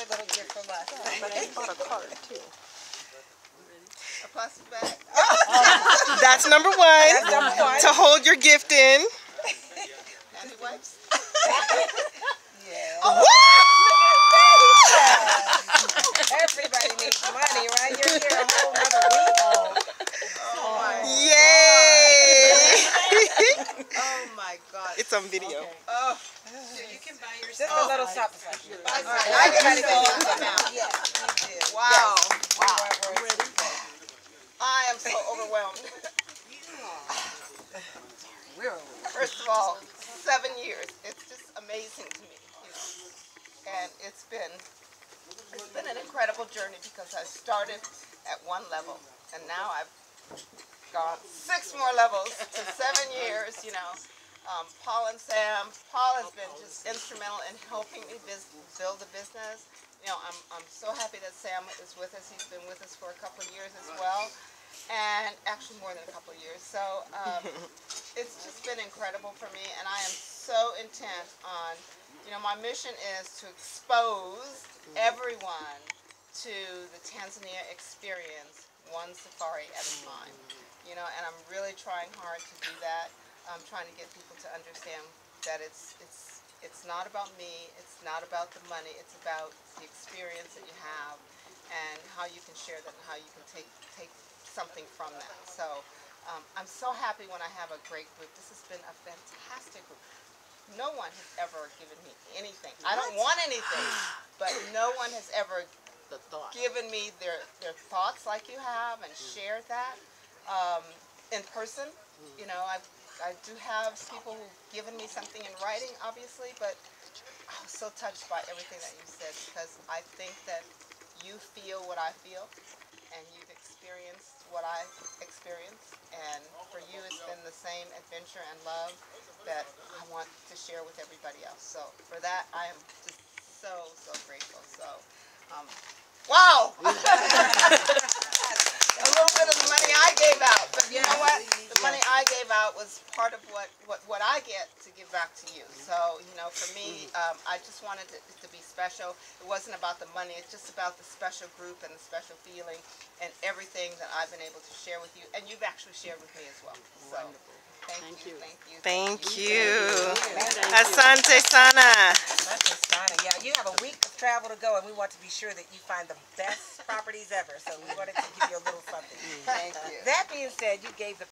another little gift from us. But they bought a card too. A plastic bag. That's number one. That's number one. To hold your gift in. Handy wipes. Yeah. Oh, Everybody needs money, right? You're here a whole other week. Oh my yay! Oh my God. It's on video. Okay. Oh. So you can buy yourself. Just a little something. Buy I gotta go now. Yeah. Wow. Wow. I am so overwhelmed. First of all, 7 years. It's just amazing to me. And it's been an incredible journey because I started at one level and now I've gone 6 more levels to 7 years, you know. Paul and Sam. Paul has been just instrumental in helping me build the business. You know, I'm so happy that Sam is with us. He's been with us for a couple of years as well, and actually more than a couple of years. So it's just been incredible for me, and I am so intent on, you know, my mission is to expose everyone to the Tanzania experience, one safari at a time. You know, and I'm really trying hard to do that. I'm trying to get people to understand that it's not about me, it's not about the money, it's about the experience that you have and how you can share that and how you can take something from that. So I'm so happy when I have a great group. This has been a fantastic group. No one has ever given me anything. I don't want anything, but no one has ever given me their thoughts like you have and shared that in person. You know, I do have people who've given me something in writing, obviously, but I was so touched by everything that you said because I think that you feel what I feel and you've experienced what I experienced, and for you it's been the same adventure and love that I want to share with everybody else. So for that, I am just so grateful. So, wow! A little bit of the money I gave out, but you know what? The money I gave out was part of what I get to give back to you. So, you know, for me, I just wanted it to be special. It wasn't about the money, it's just about the special group and the special feeling and everything that I've been able to share with you, and you've actually shared with me as well. So, thank you. Thank you. Asante sana. Yeah, you have a week of travel to go, and we want to be sure that you find the best properties ever. So we wanted to give you a little something. Thank you. That being said, you gave the